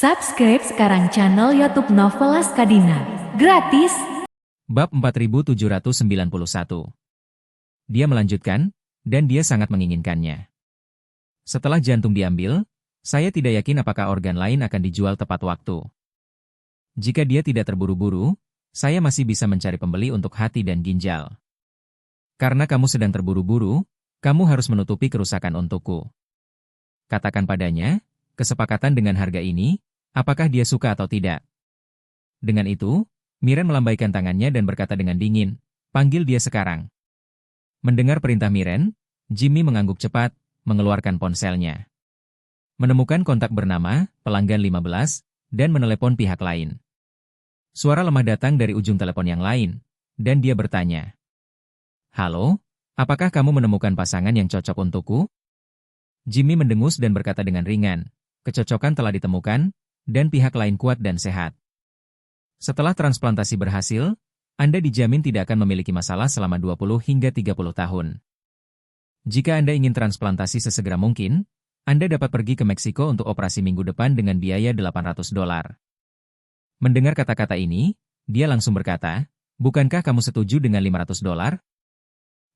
Subscribe sekarang channel YouTube Novelas Kadina. Gratis. Bab 4791. Dia melanjutkan, dan dia sangat menginginkannya. Setelah jantung diambil, saya tidak yakin apakah organ lain akan dijual tepat waktu. Jika dia tidak terburu-buru, saya masih bisa mencari pembeli untuk hati dan ginjal. Karena kamu sedang terburu-buru, kamu harus menutupi kerusakan untukku. Katakan padanya, kesepakatan dengan harga ini, apakah dia suka atau tidak. Dengan itu, Miren melambaikan tangannya dan berkata dengan dingin, panggil dia sekarang. Mendengar perintah Miren, Jimmy mengangguk cepat, mengeluarkan ponselnya. Menemukan kontak bernama, pelanggan 15, dan menelepon pihak lain. Suara lemah datang dari ujung telepon yang lain, dan dia bertanya. Halo, apakah kamu menemukan pasangan yang cocok untukku? Jimmy mendengus dan berkata dengan ringan, kecocokan telah ditemukan, dan pihak lain kuat dan sehat. Setelah transplantasi berhasil, Anda dijamin tidak akan memiliki masalah selama 20 hingga 30 tahun. Jika Anda ingin transplantasi sesegera mungkin, Anda dapat pergi ke Meksiko untuk operasi minggu depan dengan biaya $800. Mendengar kata-kata ini, dia langsung berkata, bukankah kamu setuju dengan $500?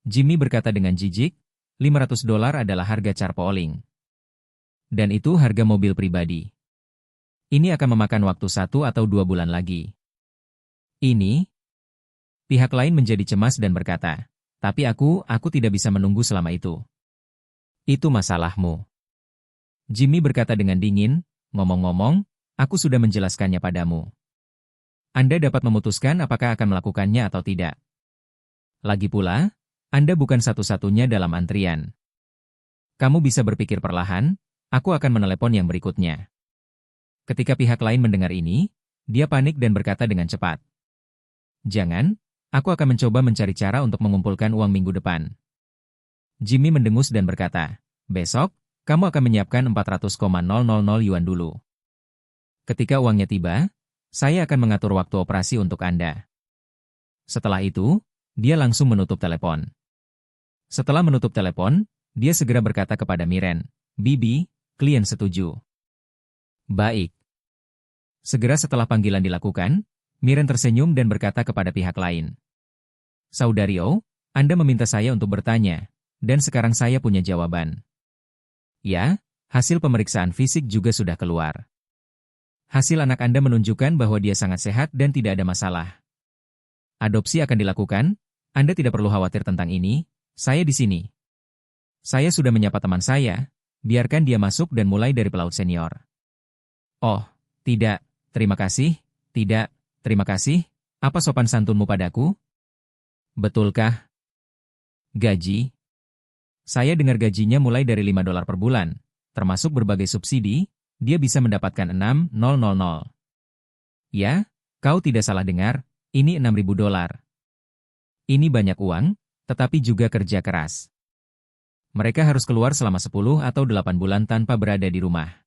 Jimmy berkata dengan jijik, $500 adalah harga carpooling. Dan itu harga mobil pribadi. Ini akan memakan waktu 1 atau 2 bulan lagi. Ini? Pihak lain menjadi cemas dan berkata, tapi aku tidak bisa menunggu selama itu. Itu masalahmu. Jimmy berkata dengan dingin, ngomong-ngomong, aku sudah menjelaskannya padamu. Anda dapat memutuskan apakah akan melakukannya atau tidak. Lagi pula, Anda bukan satu-satunya dalam antrian. Kamu bisa berpikir perlahan, aku akan menelepon yang berikutnya. Ketika pihak lain mendengar ini, dia panik dan berkata dengan cepat. Jangan, aku akan mencoba mencari cara untuk mengumpulkan uang minggu depan. Jimmy mendengus dan berkata, besok, kamu akan menyiapkan 400,000 yuan dulu. Ketika uangnya tiba, saya akan mengatur waktu operasi untuk Anda. Setelah itu, dia langsung menutup telepon. Setelah menutup telepon, dia segera berkata kepada Miren, Bibi, klien setuju. Baik. Segera setelah panggilan dilakukan, Miren tersenyum dan berkata kepada pihak lain. Saudari O, Anda meminta saya untuk bertanya, dan sekarang saya punya jawaban. Ya, hasil pemeriksaan fisik juga sudah keluar. Hasil anak Anda menunjukkan bahwa dia sangat sehat dan tidak ada masalah. Adopsi akan dilakukan, Anda tidak perlu khawatir tentang ini, saya di sini. Saya sudah menyapa teman saya, biarkan dia masuk dan mulai dari pelaut senior. Oh, tidak, terima kasih, tidak, terima kasih, apa sopan santunmu padaku? Betulkah? Gaji? Saya dengar gajinya mulai dari $5 per bulan, termasuk berbagai subsidi, dia bisa mendapatkan 6.000. Ya, kau tidak salah dengar, ini $6.000. Ini banyak uang, tetapi juga kerja keras. Mereka harus keluar selama 10 atau 8 bulan tanpa berada di rumah.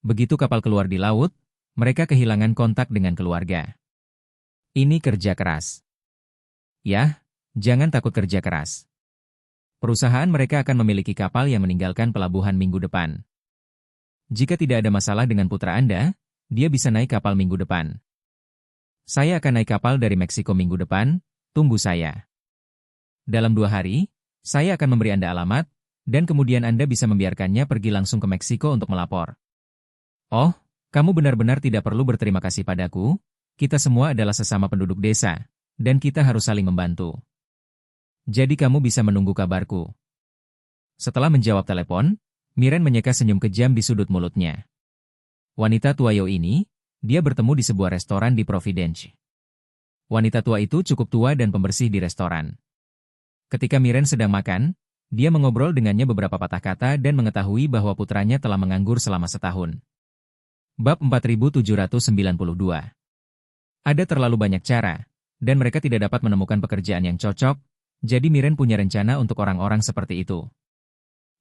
Begitu kapal keluar di laut, mereka kehilangan kontak dengan keluarga. Ini kerja keras. Ya, jangan takut kerja keras. Perusahaan mereka akan memiliki kapal yang meninggalkan pelabuhan minggu depan. Jika tidak ada masalah dengan putra Anda, dia bisa naik kapal minggu depan. Saya akan naik kapal dari Meksiko minggu depan, tunggu saya. Dalam 2 hari, saya akan memberi Anda alamat, dan kemudian Anda bisa membiarkannya pergi langsung ke Meksiko untuk melapor. Oh, kamu benar-benar tidak perlu berterima kasih padaku, kita semua adalah sesama penduduk desa, dan kita harus saling membantu. Jadi kamu bisa menunggu kabarku. Setelah menjawab telepon, Miren menyeka senyum kejam di sudut mulutnya. Wanita tua Yo ini, dia bertemu di sebuah restoran di Providence. Wanita tua itu cukup tua dan pembersih di restoran. Ketika Miren sedang makan, dia mengobrol dengannya beberapa patah kata dan mengetahui bahwa putranya telah menganggur selama setahun. Bab 4792. Ada terlalu banyak cara, dan mereka tidak dapat menemukan pekerjaan yang cocok, jadi Miren punya rencana untuk orang-orang seperti itu.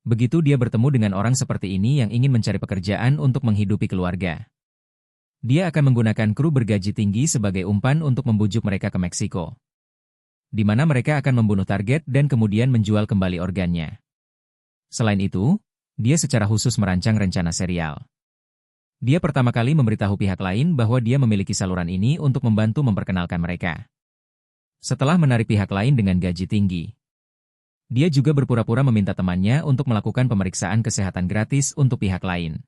Begitu dia bertemu dengan orang seperti ini yang ingin mencari pekerjaan untuk menghidupi keluarga. Dia akan menggunakan kru bergaji tinggi sebagai umpan untuk membujuk mereka ke Meksiko. Di mana mereka akan membunuh target dan kemudian menjual kembali organnya. Selain itu, dia secara khusus merancang rencana serial. Dia pertama kali memberitahu pihak lain bahwa dia memiliki saluran ini untuk membantu memperkenalkan mereka. Setelah menarik pihak lain dengan gaji tinggi, dia juga berpura-pura meminta temannya untuk melakukan pemeriksaan kesehatan gratis untuk pihak lain.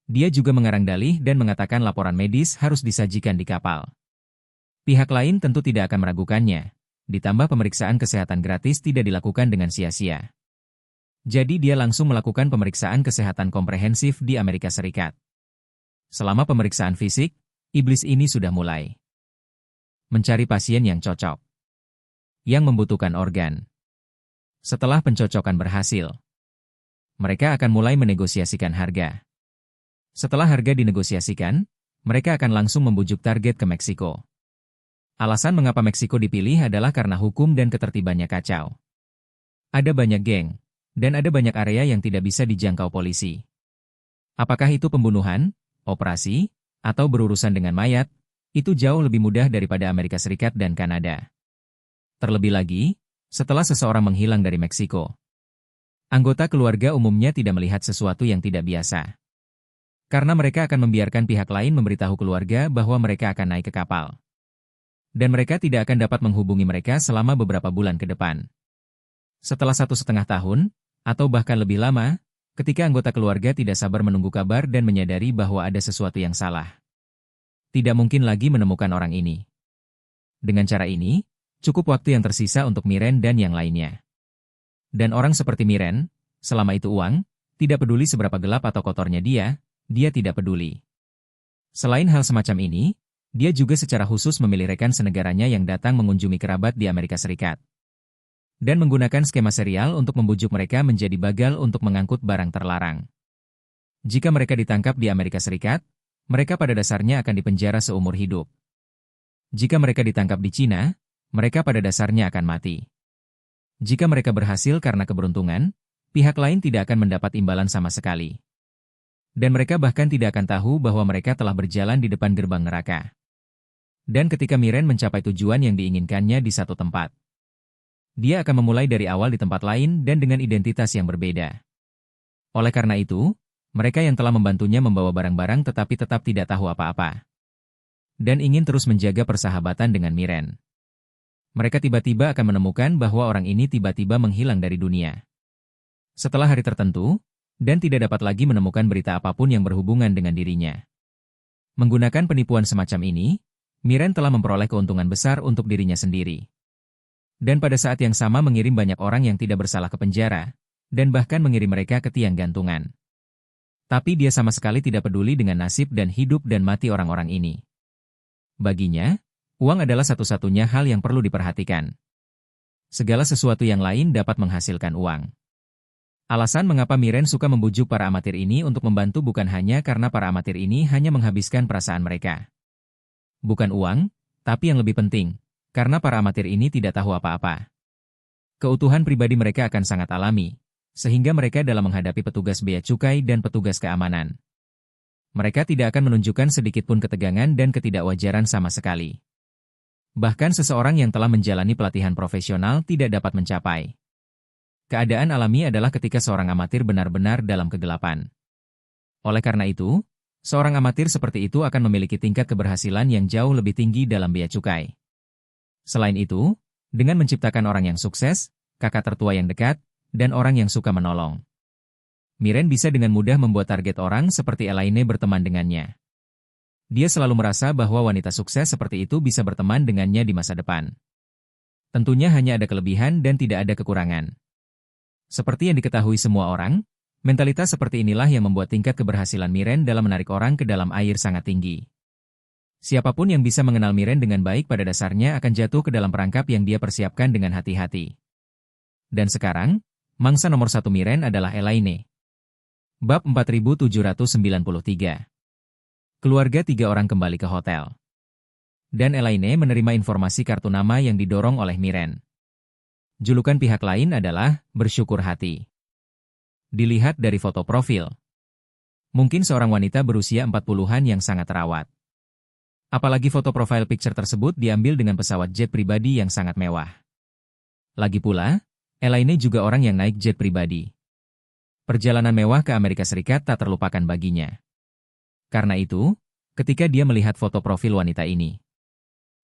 Dia juga mengarang dalih dan mengatakan laporan medis harus disajikan di kapal. Pihak lain tentu tidak akan meragukannya, ditambah pemeriksaan kesehatan gratis tidak dilakukan dengan sia-sia. Jadi dia langsung melakukan pemeriksaan kesehatan komprehensif di Amerika Serikat. Selama pemeriksaan fisik, iblis ini sudah mulai mencari pasien yang cocok, yang membutuhkan organ. Setelah pencocokan berhasil, mereka akan mulai menegosiasikan harga. Setelah harga dinegosiasikan, mereka akan langsung membujuk target ke Meksiko. Alasan mengapa Meksiko dipilih adalah karena hukum dan ketertibannya kacau. Ada banyak geng, dan ada banyak area yang tidak bisa dijangkau polisi. Apakah itu pembunuhan, operasi, atau berurusan dengan mayat, itu jauh lebih mudah daripada Amerika Serikat dan Kanada. Terlebih lagi, setelah seseorang menghilang dari Meksiko, anggota keluarga umumnya tidak melihat sesuatu yang tidak biasa. Karena mereka akan membiarkan pihak lain memberitahu keluarga bahwa mereka akan naik ke kapal. Dan mereka tidak akan dapat menghubungi mereka selama beberapa bulan ke depan. Setelah 1,5 tahun, atau bahkan lebih lama, ketika anggota keluarga tidak sabar menunggu kabar dan menyadari bahwa ada sesuatu yang salah, tidak mungkin lagi menemukan orang ini. Dengan cara ini, cukup waktu yang tersisa untuk Miren dan yang lainnya. Dan orang seperti Miren, selama itu uang, tidak peduli seberapa gelap atau kotornya dia tidak peduli. Selain hal semacam ini, dia juga secara khusus memilih rekan senegaranya yang datang mengunjungi kerabat di Amerika Serikat. Dan menggunakan skema serial untuk membujuk mereka menjadi bagal untuk mengangkut barang terlarang. Jika mereka ditangkap di Amerika Serikat, mereka pada dasarnya akan dipenjara seumur hidup. Jika mereka ditangkap di Cina, mereka pada dasarnya akan mati. Jika mereka berhasil karena keberuntungan, pihak lain tidak akan mendapat imbalan sama sekali. Dan mereka bahkan tidak akan tahu bahwa mereka telah berjalan di depan gerbang neraka. Dan ketika Miren mencapai tujuan yang diinginkannya di satu tempat, dia akan memulai dari awal di tempat lain dan dengan identitas yang berbeda. Oleh karena itu, mereka yang telah membantunya membawa barang-barang tetapi tetap tidak tahu apa-apa. Dan ingin terus menjaga persahabatan dengan Miren. Mereka tiba-tiba akan menemukan bahwa orang ini tiba-tiba menghilang dari dunia. Setelah hari tertentu, dan tidak dapat lagi menemukan berita apapun yang berhubungan dengan dirinya. Menggunakan penipuan semacam ini, Miren telah memperoleh keuntungan besar untuk dirinya sendiri. Dan pada saat yang sama mengirim banyak orang yang tidak bersalah ke penjara, dan bahkan mengirim mereka ke tiang gantungan. Tapi dia sama sekali tidak peduli dengan nasib dan hidup dan mati orang-orang ini. Baginya, uang adalah satu-satunya hal yang perlu diperhatikan. Segala sesuatu yang lain dapat menghasilkan uang. Alasan mengapa Miren suka membujuk para amatir ini untuk membantu bukan hanya karena para amatir ini hanya menghabiskan perasaan mereka. Bukan uang, tapi yang lebih penting, karena para amatir ini tidak tahu apa-apa. Keutuhan pribadi mereka akan sangat alami, sehingga mereka dalam menghadapi petugas bea cukai dan petugas keamanan. Mereka tidak akan menunjukkan sedikit pun ketegangan dan ketidakwajaran sama sekali. Bahkan seseorang yang telah menjalani pelatihan profesional tidak dapat mencapai. Keadaan alami adalah ketika seorang amatir benar-benar dalam kegelapan. Oleh karena itu, seorang amatir seperti itu akan memiliki tingkat keberhasilan yang jauh lebih tinggi dalam bea cukai. Selain itu, dengan menciptakan orang yang sukses, kakak tertua yang dekat, dan orang yang suka menolong, Miren bisa dengan mudah membuat target orang seperti Elaine berteman dengannya. Dia selalu merasa bahwa wanita sukses seperti itu bisa berteman dengannya di masa depan. Tentunya hanya ada kelebihan dan tidak ada kekurangan. Seperti yang diketahui semua orang, mentalitas seperti inilah yang membuat tingkat keberhasilan Miren dalam menarik orang ke dalam air sangat tinggi. Siapapun yang bisa mengenal Miren dengan baik pada dasarnya akan jatuh ke dalam perangkap yang dia persiapkan dengan hati-hati. Dan sekarang, mangsa nomor 1 Miren adalah Elaine. Bab 4793. Keluarga 3 orang kembali ke hotel. Dan Elaine menerima informasi kartu nama yang didorong oleh Miren. Julukan pihak lain adalah bersyukur hati. Dilihat dari foto profil, mungkin seorang wanita berusia 40-an yang sangat terawat. Apalagi foto profile picture tersebut diambil dengan pesawat jet pribadi yang sangat mewah. Lagi pula, Elaine juga orang yang naik jet pribadi. Perjalanan mewah ke Amerika Serikat tak terlupakan baginya. Karena itu, ketika dia melihat foto profil wanita ini,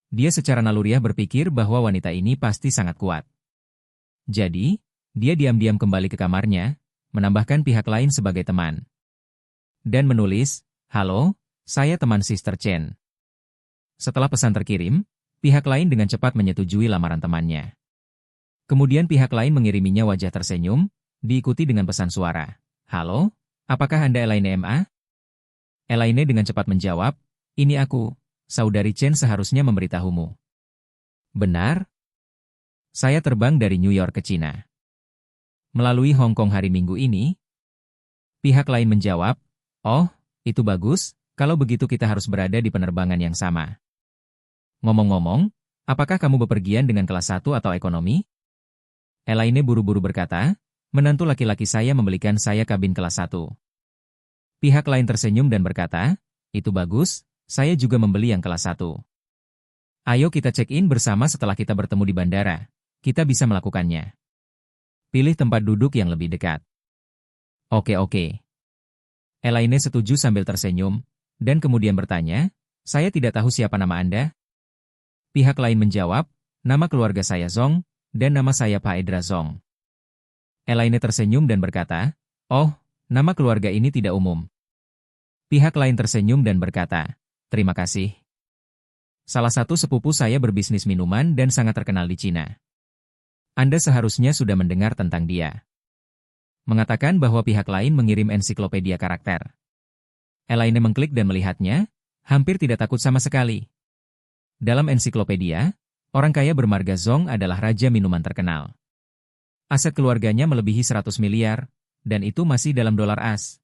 dia secara naluriah berpikir bahwa wanita ini pasti sangat kuat. Jadi, dia diam-diam kembali ke kamarnya, menambahkan pihak lain sebagai teman. Dan menulis, "Halo, saya teman Sister Chen." Setelah pesan terkirim, pihak lain dengan cepat menyetujui lamaran temannya. Kemudian pihak lain mengiriminya wajah tersenyum, diikuti dengan pesan suara. "Halo, apakah Anda Elaine MA?" Elaine dengan cepat menjawab, "Ini aku, saudari Chen seharusnya memberitahumu." "Benar? Saya terbang dari New York ke China melalui Hong Kong hari Minggu ini." Pihak lain menjawab, "Oh, itu bagus, kalau begitu kita harus berada di penerbangan yang sama. Ngomong-ngomong, apakah kamu bepergian dengan kelas 1 atau ekonomi?" Elaine buru-buru berkata, "Menantu laki-laki saya membelikan saya kabin kelas 1. Pihak lain tersenyum dan berkata, "Itu bagus, saya juga membeli yang kelas 1. Ayo kita check-in bersama setelah kita bertemu di bandara. Kita bisa melakukannya. Pilih tempat duduk yang lebih dekat." Oke. Elaine setuju sambil tersenyum, dan kemudian bertanya, "Saya tidak tahu siapa nama Anda?" Pihak lain menjawab, "Nama keluarga saya Zong, dan nama saya Phaedra Zong." Elaine tersenyum dan berkata, "Oh, nama keluarga ini tidak umum." Pihak lain tersenyum dan berkata, "Terima kasih. Salah satu sepupu saya berbisnis minuman dan sangat terkenal di Cina. Anda seharusnya sudah mendengar tentang dia." Mengatakan bahwa pihak lain mengirim ensiklopedia karakter. Elaine mengklik dan melihatnya, hampir tidak takut sama sekali. Dalam ensiklopedia, orang kaya bermarga Zong adalah raja minuman terkenal. Aset keluarganya melebihi 100 miliar, dan itu masih dalam dolar as.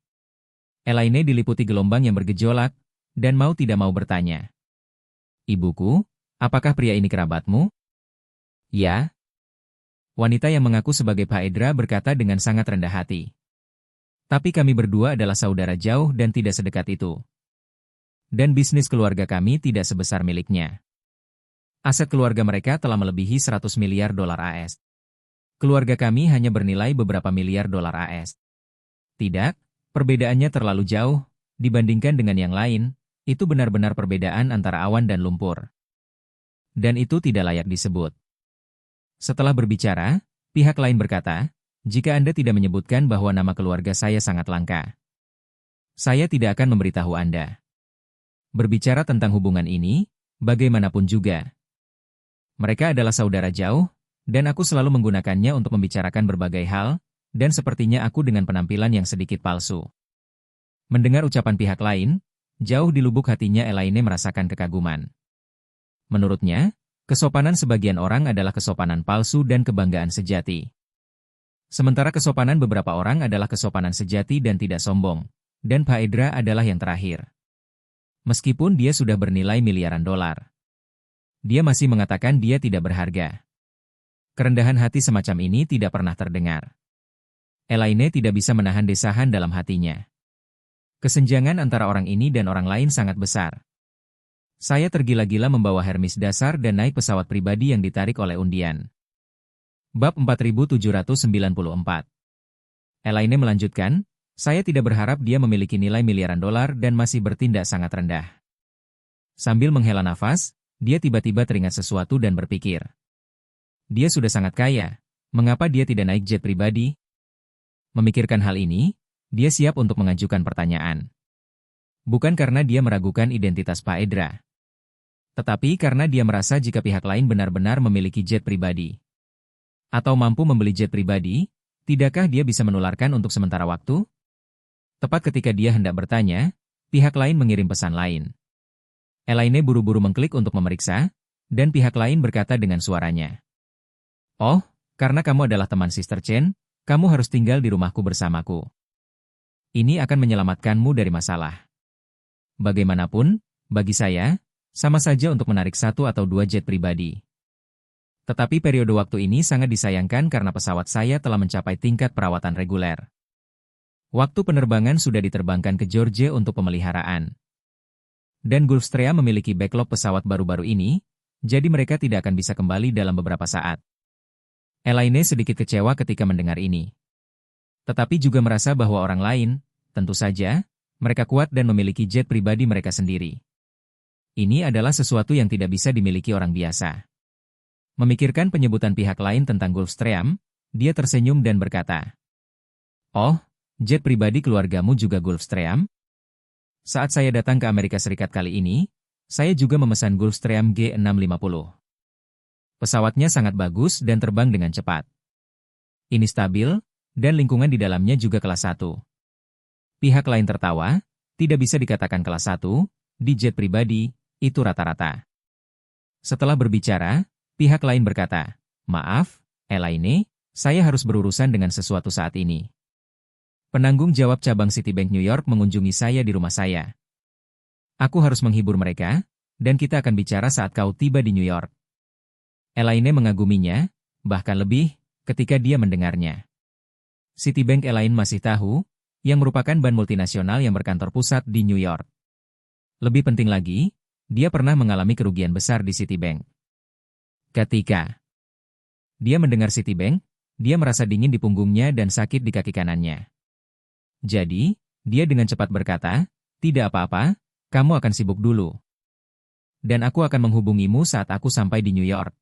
Elaine diliputi gelombang yang bergejolak, dan mau tidak mau bertanya, "Ibuku, apakah pria ini kerabatmu?" "Ya." Wanita yang mengaku sebagai Phaedra berkata dengan sangat rendah hati. "Tapi kami berdua adalah saudara jauh dan tidak sedekat itu. Dan bisnis keluarga kami tidak sebesar miliknya. Aset keluarga mereka telah melebihi 100 miliar dolar AS. Keluarga kami hanya bernilai beberapa miliar dolar AS. Tidak, perbedaannya terlalu jauh, dibandingkan dengan yang lain, itu benar-benar perbedaan antara awan dan lumpur. Dan itu tidak layak disebut." Setelah berbicara, pihak lain berkata, "Jika Anda tidak menyebutkan bahwa nama keluarga saya sangat langka, saya tidak akan memberitahu Anda. Berbicara tentang hubungan ini, bagaimanapun juga, mereka adalah saudara jauh, dan aku selalu menggunakannya untuk membicarakan berbagai hal, dan sepertinya aku dengan penampilan yang sedikit palsu." Mendengar ucapan pihak lain, jauh di lubuk hatinya Elaine merasakan kekaguman. Menurutnya, kesopanan sebagian orang adalah kesopanan palsu dan kebanggaan sejati. Sementara kesopanan beberapa orang adalah kesopanan sejati dan tidak sombong, dan Phaedra adalah yang terakhir. Meskipun dia sudah bernilai miliaran dolar, dia masih mengatakan dia tidak berharga. Kerendahan hati semacam ini tidak pernah terdengar. Elaine tidak bisa menahan desahan dalam hatinya. Kesenjangan antara orang ini dan orang lain sangat besar. Saya tergila-gila membawa Hermes dasar dan naik pesawat pribadi yang ditarik oleh undian. Bab 4794. Elaine melanjutkan, "Saya tidak berharap dia memiliki nilai miliaran dolar dan masih bertindak sangat rendah." Sambil menghela nafas, dia tiba-tiba teringat sesuatu dan berpikir. Dia sudah sangat kaya, mengapa dia tidak naik jet pribadi? Memikirkan hal ini, dia siap untuk mengajukan pertanyaan. Bukan karena dia meragukan identitas Phaedra, tetapi karena dia merasa jika pihak lain benar-benar memiliki jet pribadi, atau mampu membeli jet pribadi, tidakkah dia bisa menularkan untuk sementara waktu? Tepat ketika dia hendak bertanya, pihak lain mengirim pesan lain. Elaine buru-buru mengklik untuk memeriksa, dan pihak lain berkata dengan suaranya, "Oh, karena kamu adalah teman Sister Chen, kamu harus tinggal di rumahku bersamaku. Ini akan menyelamatkanmu dari masalah. Bagaimanapun, bagi saya, sama saja untuk menarik 1 atau 2 jet pribadi. Tetapi periode waktu ini sangat disayangkan karena pesawat saya telah mencapai tingkat perawatan reguler. Waktu penerbangan sudah diterbangkan ke Georgia untuk pemeliharaan. Dan Gulfstream memiliki backlog pesawat baru-baru ini, jadi mereka tidak akan bisa kembali dalam beberapa saat." Elaine sedikit kecewa ketika mendengar ini. Tetapi juga merasa bahwa orang lain, tentu saja, Mereka kuat dan memiliki jet pribadi mereka sendiri. Ini adalah sesuatu yang tidak bisa dimiliki orang biasa. Memikirkan penyebutan pihak lain tentang Gulfstream, dia tersenyum dan berkata, "Oh, jet pribadi keluargamu juga Gulfstream?" Saat saya datang ke Amerika Serikat kali ini, saya juga memesan Gulfstream G650. Pesawatnya sangat bagus dan terbang dengan cepat. Ini stabil, dan lingkungan di dalamnya juga kelas 1. Pihak lain tertawa, tidak bisa dikatakan kelas 1, di jet pribadi, itu rata-rata. Setelah berbicara, pihak lain berkata, "Maaf, Elaine, saya harus berurusan dengan sesuatu saat ini. Penanggung jawab cabang Citibank New York mengunjungi saya di rumah saya. Aku harus menghibur mereka, dan kita akan bicara saat kau tiba di New York." Elaine mengaguminya, bahkan lebih, ketika dia mendengarnya. Citibank Elaine masih tahu, yang merupakan bank multinasional yang berkantor pusat di New York. Lebih penting lagi, dia pernah mengalami kerugian besar di Citibank. Ketika dia mendengar Citibank, dia merasa dingin di punggungnya dan sakit di kaki kanannya. Jadi, dia dengan cepat berkata, "Tidak apa-apa, kamu akan sibuk dulu. Dan aku akan menghubungimu saat aku sampai di New York."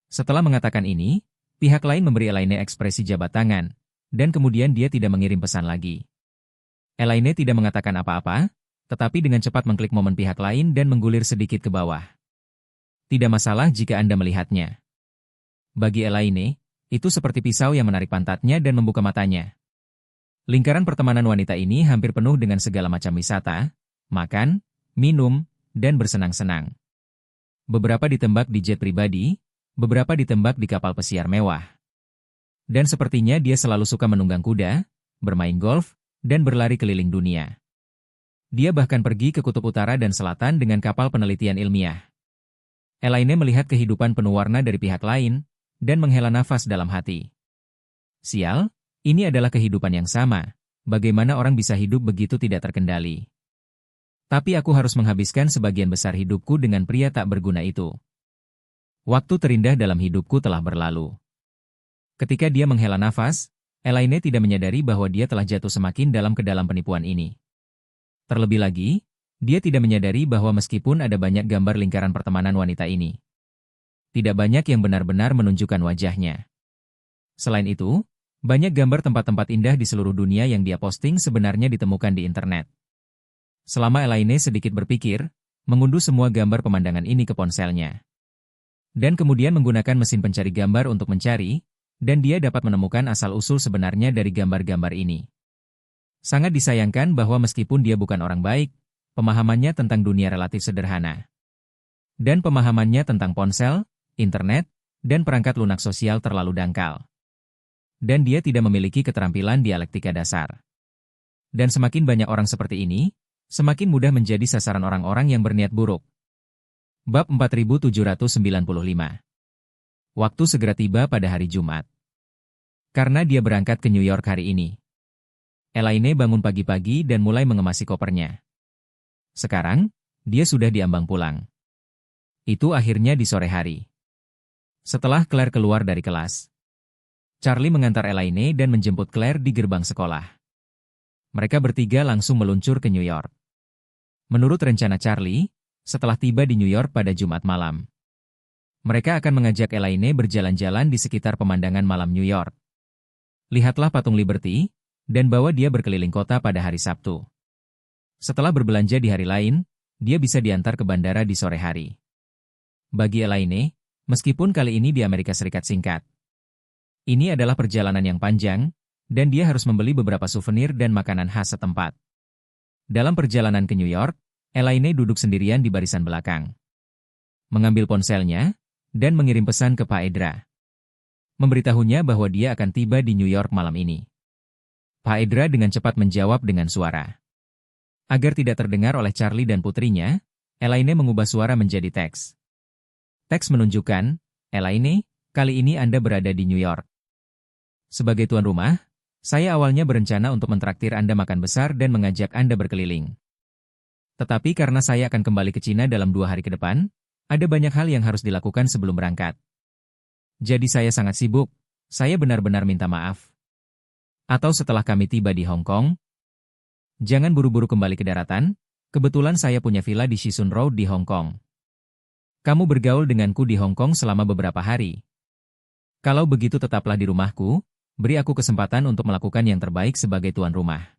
Setelah mengatakan ini, pihak lain memberi Elaine ekspresi jabat tangan, dan kemudian dia tidak mengirim pesan lagi. Elaine tidak mengatakan apa-apa, tetapi dengan cepat mengklik momen pihak lain dan menggulir sedikit ke bawah. Tidak masalah jika Anda melihatnya. Bagi Elaine, itu seperti pisau yang menarik pantatnya dan membuka matanya. Lingkaran pertemanan wanita ini hampir penuh dengan segala macam wisata, makan, minum, dan bersenang-senang. Beberapa ditembak di jet pribadi, beberapa ditembak di kapal pesiar mewah. Dan sepertinya dia selalu suka menunggang kuda, bermain golf, dan berlari keliling dunia. Dia bahkan pergi ke kutub utara dan selatan dengan kapal penelitian ilmiah. Elaine melihat kehidupan penuh warna dari pihak lain, dan menghela nafas dalam hati. Sial, ini adalah kehidupan yang sama, bagaimana orang bisa hidup begitu tidak terkendali. Tapi aku harus menghabiskan sebagian besar hidupku dengan pria tak berguna itu. Waktu terindah dalam hidupku telah berlalu. Ketika dia menghela nafas, Elaine tidak menyadari bahwa dia telah jatuh semakin dalam ke dalam penipuan ini. Terlebih lagi, dia tidak menyadari bahwa meskipun ada banyak gambar lingkaran pertemanan wanita ini, tidak banyak yang benar-benar menunjukkan wajahnya. Selain itu, banyak gambar tempat-tempat indah di seluruh dunia yang dia posting sebenarnya ditemukan di internet. Selama Elaine sedikit berpikir, mengunduh semua gambar pemandangan ini ke ponselnya. Dan kemudian menggunakan mesin pencari gambar untuk mencari, dan dia dapat menemukan asal-usul sebenarnya dari gambar-gambar ini. Sangat disayangkan bahwa meskipun dia bukan orang baik, pemahamannya tentang dunia relatif sederhana. Dan pemahamannya tentang ponsel, internet, dan perangkat lunak sosial terlalu dangkal. Dan dia tidak memiliki keterampilan dialektika dasar. Dan semakin banyak orang seperti ini, semakin mudah menjadi sasaran orang-orang yang berniat buruk. Bab 4795. Waktu segera tiba pada hari Jumat. Karena dia berangkat ke New York hari ini. Elaine bangun pagi-pagi dan mulai mengemasi kopernya. Sekarang, dia sudah diambang pulang. Itu akhirnya di sore hari. Setelah Claire keluar dari kelas, Charlie mengantar Elaine dan menjemput Claire di gerbang sekolah. Mereka bertiga langsung meluncur ke New York. Menurut rencana Charlie, setelah tiba di New York pada Jumat malam, mereka akan mengajak Elaine berjalan-jalan di sekitar pemandangan malam New York. Lihatlah patung Liberty, dan bawa dia berkeliling kota pada hari Sabtu. Setelah berbelanja di hari lain, dia bisa diantar ke bandara di sore hari. Bagi Elaine, meskipun kali ini di Amerika Serikat singkat, ini adalah perjalanan yang panjang, dan dia harus membeli beberapa souvenir dan makanan khas setempat. Dalam perjalanan ke New York, Elaine duduk sendirian di barisan belakang. Mengambil ponselnya, dan mengirim pesan ke Pak Edra. Memberitahunya bahwa dia akan tiba di New York malam ini. Pak Edra dengan cepat menjawab dengan suara. Agar tidak terdengar oleh Charlie dan putrinya, Elaine mengubah suara menjadi teks. Teks menunjukkan, "Elaine, kali ini Anda berada di New York. Sebagai tuan rumah, saya awalnya berencana untuk mentraktir Anda makan besar dan mengajak Anda berkeliling. Tetapi karena saya akan kembali ke Cina dalam 2 hari ke depan, ada banyak hal yang harus dilakukan sebelum berangkat. Jadi saya sangat sibuk, saya benar-benar minta maaf. Atau setelah kami tiba di Hong Kong." Jangan buru-buru kembali ke daratan, kebetulan saya punya villa di Shizun Road di Hong Kong. Kamu bergaul denganku di Hong Kong selama beberapa hari. Kalau begitu tetaplah di rumahku, beri aku kesempatan untuk melakukan yang terbaik sebagai tuan rumah.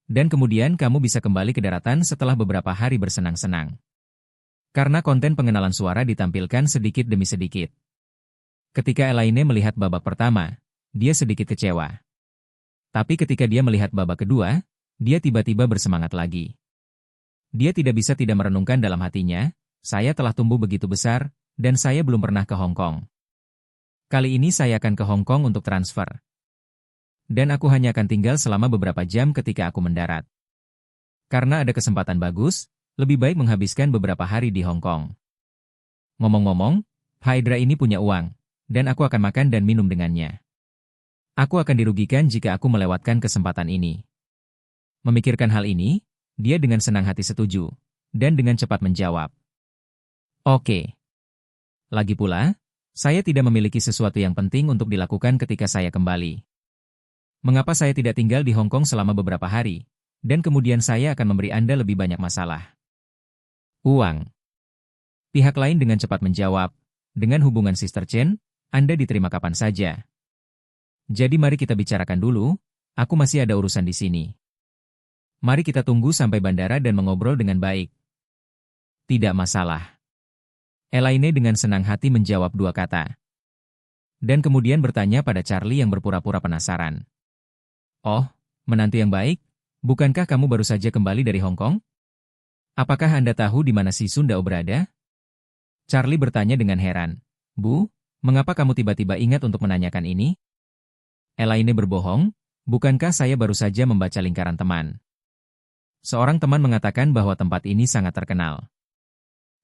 Dan kemudian kamu bisa kembali ke daratan setelah beberapa hari bersenang-senang. Karena konten pengenalan suara ditampilkan sedikit demi sedikit. Ketika Elaine melihat babak pertama, dia sedikit kecewa. Tapi ketika dia melihat babak kedua, dia tiba-tiba bersemangat lagi. Dia tidak bisa tidak merenungkan dalam hatinya, saya telah tumbuh begitu besar, dan saya belum pernah ke Hong Kong. Kali ini saya akan ke Hong Kong untuk transfer. Dan aku hanya akan tinggal selama beberapa jam ketika aku mendarat. Karena ada kesempatan bagus, lebih baik menghabiskan beberapa hari di Hong Kong. Ngomong-ngomong, Hydra ini punya uang, dan aku akan makan dan minum dengannya. Aku akan dirugikan jika aku melewatkan kesempatan ini. Memikirkan hal ini, dia dengan senang hati setuju, dan dengan cepat menjawab. Oke. Lagi pula, saya tidak memiliki sesuatu yang penting untuk dilakukan ketika saya kembali. Mengapa saya tidak tinggal di Hong Kong selama beberapa hari, dan kemudian saya akan memberi Anda lebih banyak masalah? Uang. Pihak lain dengan cepat menjawab, dengan hubungan Sister Chen, Anda diterima kapan saja. Jadi mari kita bicarakan dulu, aku masih ada urusan di sini. Mari kita tunggu sampai bandara dan mengobrol dengan baik. Tidak masalah. Elaine dengan senang hati menjawab dua kata. Dan kemudian bertanya pada Charlie yang berpura-pura penasaran. Oh, menantu yang baik, bukankah kamu baru saja kembali dari Hong Kong? Apakah Anda tahu di mana si Sundao berada? Charlie bertanya dengan heran. Bu, mengapa kamu tiba-tiba ingat untuk menanyakan ini? Elaine berbohong, bukankah saya baru saja membaca lingkaran teman? Seorang teman mengatakan bahwa tempat ini sangat terkenal.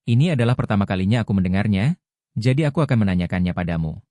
Ini adalah pertama kalinya aku mendengarnya, jadi aku akan menanyakannya padamu.